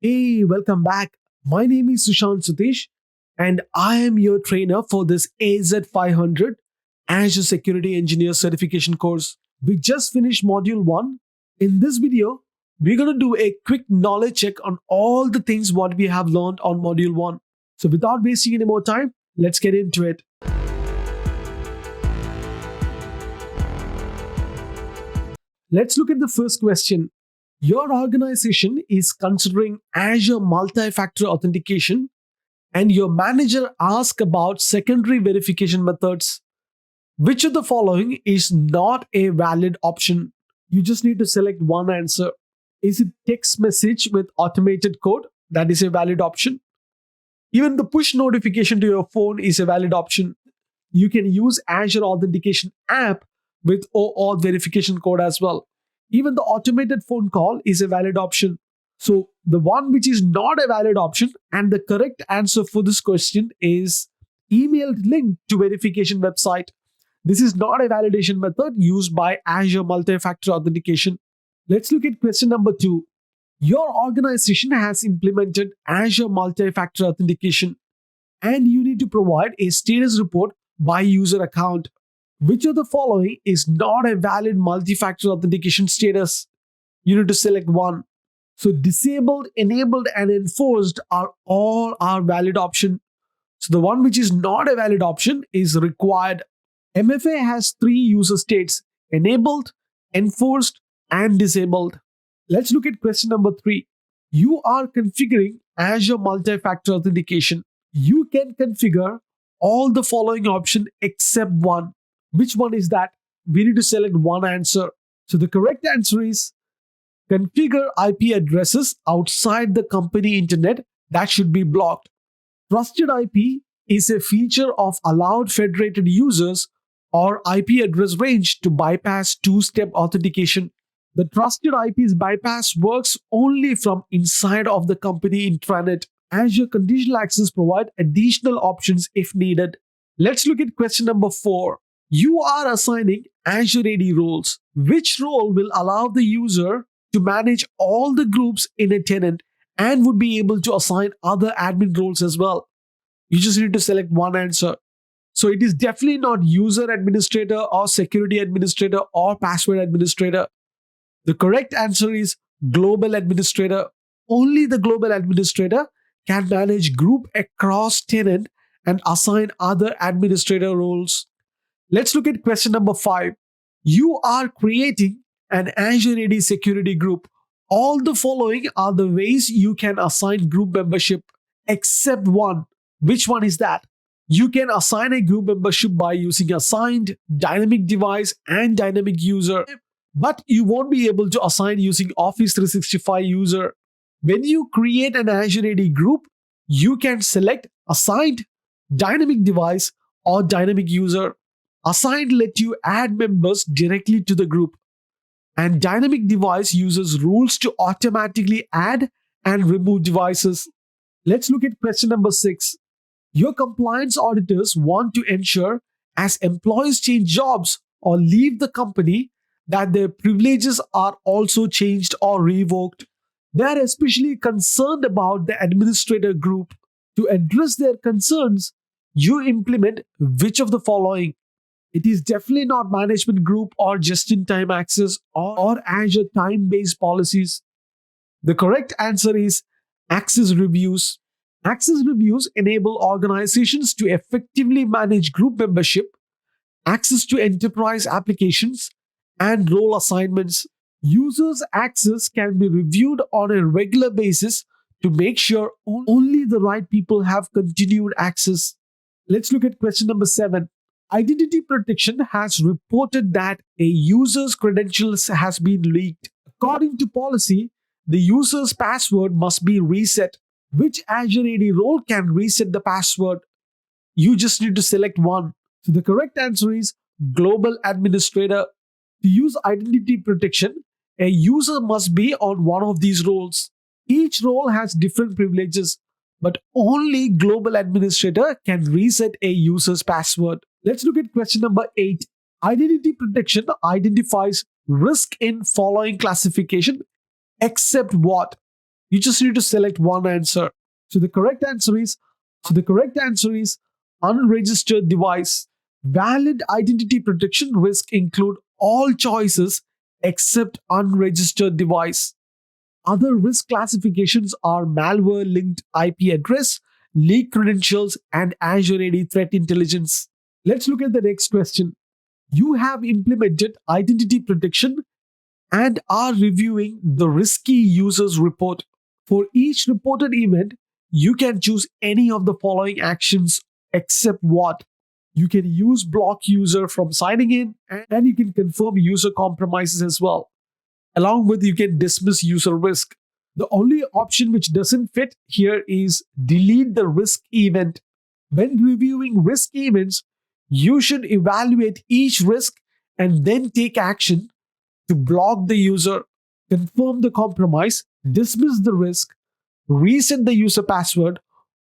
Hey, welcome back. My name is Sushant Satish, and I am your trainer for this AZ-500 Azure Security Engineer Certification course. We just finished Module 1. In this video, we're going to do a quick knowledge check on all the things what we have learned on Module 1. So without wasting any more time, let's get into it. Let's look at the first question. Your organization is considering Azure multi-factor authentication and your manager asks about secondary verification methods. Which of the following is not a valid option? You just need to select one answer. Is it text message with automated code? That is a valid option. Even the push notification to your phone is a valid option. You can use Azure Authentication app with OAuth verification code as well. Even the automated phone call is a valid option. So the one which is not a valid option and the correct answer for this question is emailed link to verification website. This is not a validation method used by Azure multi-factor authentication. Let's look at question number 2. Your organization has implemented Azure multi-factor authentication and you need to provide a status report by user account. Which of the following is not a valid multi-factor authentication status? You need to select one. So disabled, enabled, and enforced are all valid option. So the one which is not a valid option is required. MFA has 3 user states: enabled, enforced, and disabled. Let's look at question number 3. You are configuring Azure multi-factor authentication. You can configure all the following options except one. Which one is that? We need to select one answer. So the correct answer is configure IP addresses outside the company internet that should be blocked. Trusted IP is a feature of allowed federated users or IP address range to bypass two-step authentication. The trusted IP's bypass works only from inside of the company intranet. Azure Conditional Access provide additional options if needed. Let's look at question number 4. You are assigning Azure AD roles. Which role will allow the user to manage all the groups in a tenant and would be able to assign other admin roles as well? You just need to select one answer. So it is definitely not user administrator or security administrator or password administrator. The correct answer is global administrator. Only the global administrator can manage group across tenant and assign other administrator roles. Let's look at question number 5. You are creating an Azure AD security group. All the following are the ways you can assign group membership except one. Which one is that? You can assign a group membership by using assigned, dynamic device, and dynamic user. But you won't be able to assign using Office 365 user. When you create an Azure AD group, you can select assigned, dynamic device, or dynamic user. Assigned let you add members directly to the group, and dynamic device uses rules to automatically add and remove devices. Let's look at question number 6. Your compliance auditors want to ensure as employees change jobs or leave the company that their privileges are also changed or revoked. They are especially concerned about the administrator group. To address their concerns, you implement which of the following? It is definitely not management group or just-in-time access or Azure time-based policies. The correct answer is access reviews. Access reviews enable organizations to effectively manage group membership, access to enterprise applications, and role assignments. Users' access can be reviewed on a regular basis to make sure only the right people have continued access. Let's look at question number 7. Identity Protection has reported that a user's credentials has been leaked. According to policy, the user's password must be reset. Which Azure AD role can reset the password? You just need to select one. So the correct answer is Global Administrator. To use Identity Protection, a user must be on one of these roles. Each role has different privileges, but only Global Administrator can reset a user's password. Let's look at question number 8. Identity Protection identifies risk in following classification except what? You just need to select one answer. So the correct answer is unregistered device. Valid identity protection risk include all choices except unregistered device. Other risk classifications are malware linked IP address, leaked credentials, and Azure AD threat intelligence. Let's look at the next question. You have implemented identity protection and are reviewing the risky users report. For each reported event, you can choose any of the following actions except what? You can use block user from signing in and you can confirm user compromises as well. Along with you can dismiss user risk. The only option which doesn't fit here is delete the risk event. When reviewing risk events, you should evaluate each risk and then take action to block the user, confirm the compromise, dismiss the risk, reset the user password,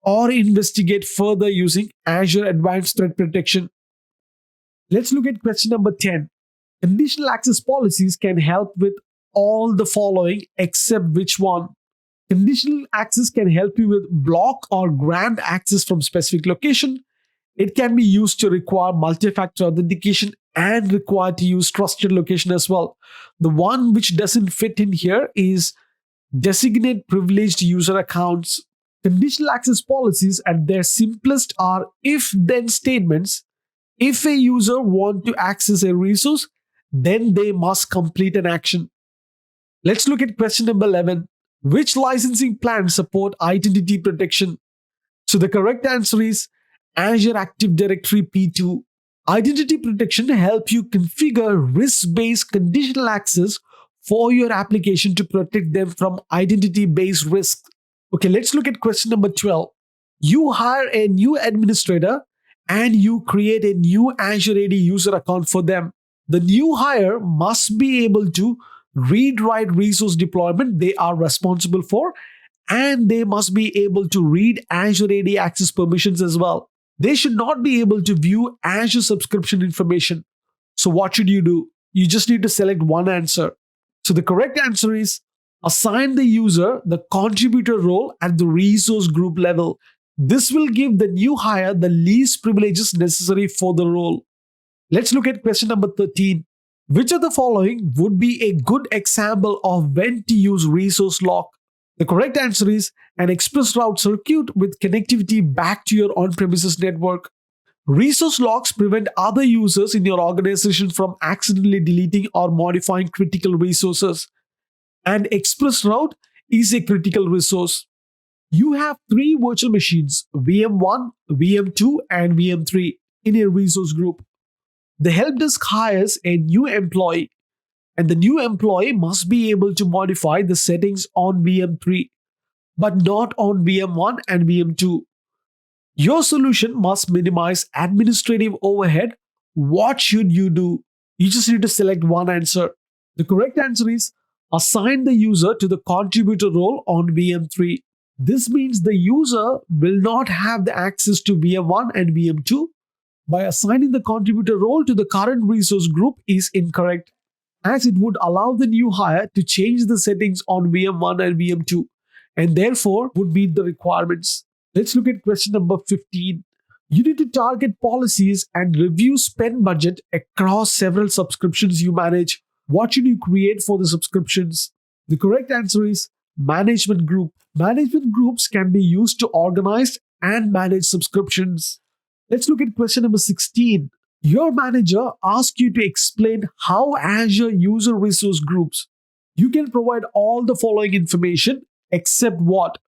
or investigate further using Azure Advanced Threat Protection. Let's look at question number 10. Conditional access policies can help with all the following except which one? Conditional access can help you with block or grant access from specific location. It can be used to require multi-factor authentication and require to use trusted location as well. The one which doesn't fit in here is designate privileged user accounts. Conditional access policies at their simplest are if-then statements. If a user wants to access a resource, then they must complete an action. Let's look at question number 11. Which licensing plans support identity protection? So the correct answer is Azure Active Directory P2. Identity protection helps you configure risk-based conditional access for your application to protect them from identity-based risks. Okay, let's look at question number 12. You hire a new administrator and you create a new Azure AD user account for them. The new hire must be able to read-write resource deployment they are responsible for, and they must be able to read Azure AD access permissions as well. They should not be able to view Azure subscription information. So what should you do? You just need to select one answer. So the correct answer is assign the user the contributor role at the resource group level. This will give the new hire the least privileges necessary for the role. Let's look at question number 13. Which of the following would be a good example of when to use resource lock? The correct answer is an express route circuit with connectivity back to your on-premises network. Resource locks prevent other users in your organization from accidentally deleting or modifying critical resources. And express route is a critical resource. You have 3 virtual machines, VM1, VM2, and VM3 in a resource group. The help desk hires a new employee, and the new employee must be able to modify the settings on VM3, but not on VM1 and VM2. Your solution must minimize administrative overhead. What should you do? You just need to select one answer. The correct answer is assign the user to the contributor role on VM3. This means the user will not have the access to VM1 and VM2. By assigning the contributor role to the current resource group is incorrect, as it would allow the new hire to change the settings on VM1 and VM2 and therefore would meet the requirements. Let's look at question number 15. You need to target policies and review spend budget across several subscriptions you manage. What should you create for the subscriptions? The correct answer is management group. Management groups can be used to organize and manage subscriptions. Let's look at question number 16. Your manager asks you to explain how Azure user resource groups. You can provide all the following information except what?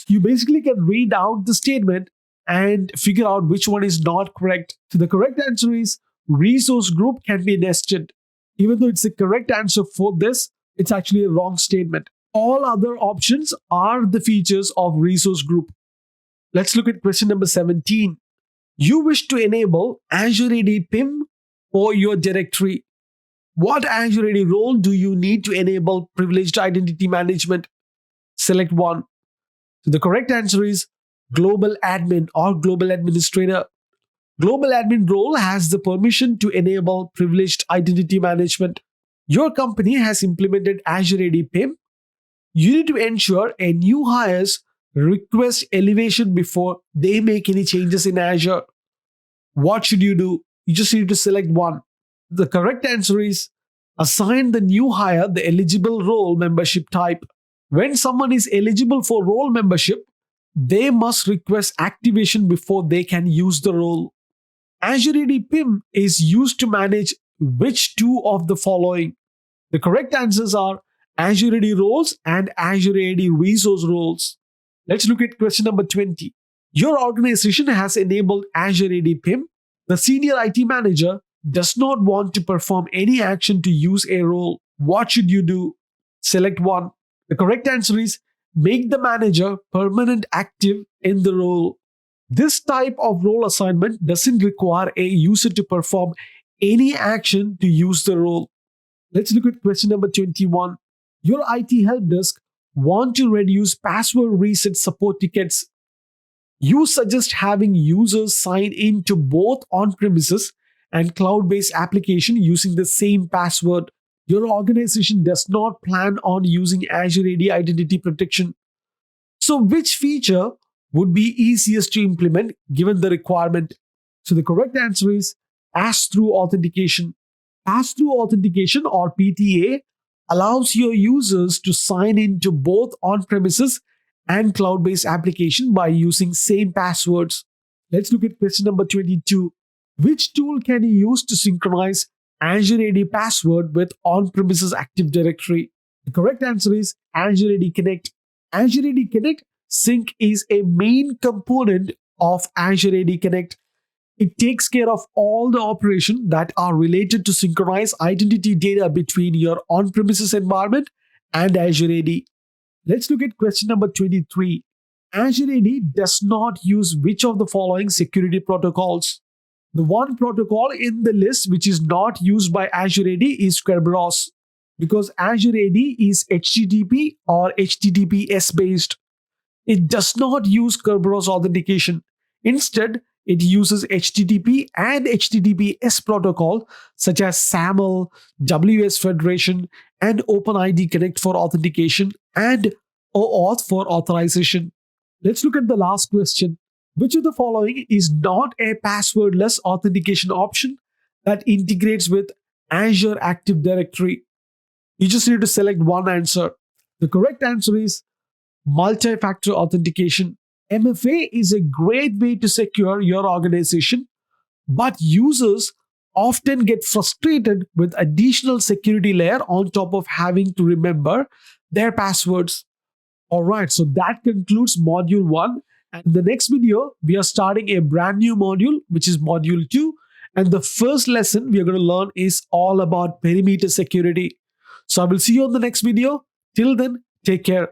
You basically can read out the statement and figure out which one is not correct. So the correct answer is resource group can be nested. Even though it's the correct answer for this, it's actually a wrong statement. All other options are the features of resource group. Let's look at question number 17. You wish to enable Azure AD PIM for your directory. What Azure AD role do you need to enable privileged identity management? Select one. So the correct answer is global admin or global administrator. Global admin role has the permission to enable privileged identity management. Your company has implemented Azure AD PIM. You need to ensure a new hires request elevation before they make any changes in Azure. What should you do? You just need to select one. The correct answer is assign the new hire the eligible role membership type. When someone is eligible for role membership, they must request activation before they can use the role. Azure AD PIM is used to manage which two of the following? The correct answers are Azure AD roles and Azure AD resource roles. Let's look at question number 20. Your organization has enabled Azure AD PIM. The senior IT manager does not want to perform any action to use a role. What should you do? Select one. The correct answer is make the manager permanent active in the role. This type of role assignment doesn't require a user to perform any action to use the role. Let's look at question number 21. Your IT help desk want to reduce password reset support tickets. You suggest having users sign in to both on-premises and cloud-based application using the same password. Your organization does not plan on using Azure AD identity protection. So which feature would be easiest to implement given the requirement? So the correct answer is pass-through authentication. Pass-through authentication or PTA allows your users to sign into both on-premises and cloud-based application by using same passwords. Let's look at question number 22. Which tool can you use to synchronize Azure AD password with on-premises Active Directory? The correct answer is Azure AD Connect. Azure AD Connect sync is a main component of Azure AD Connect. It takes care of all the operations that are related to synchronize identity data between your on-premises environment and Azure AD. Let's look at question number 23. Azure AD does not use which of the following security protocols? The one protocol in the list which is not used by Azure AD is Kerberos, because Azure AD is HTTP or HTTPS based. It does not use Kerberos authentication. Instead, it uses HTTP and HTTPS protocol such as SAML, WS Federation, and OpenID Connect for authentication and OAuth for authorization. Let's look at the last question. Which of the following is not a passwordless authentication option that integrates with Azure Active Directory? You just need to select one answer. The correct answer is multi-factor authentication. MFA is a great way to secure your organization, but users often get frustrated with additional security layer on top of having to remember their passwords. All right, so that concludes module 1. And in the next video, we are starting a brand new module, which is module 2. And the first lesson we are going to learn is all about perimeter security. So I will see you on the next video. Till then, take care.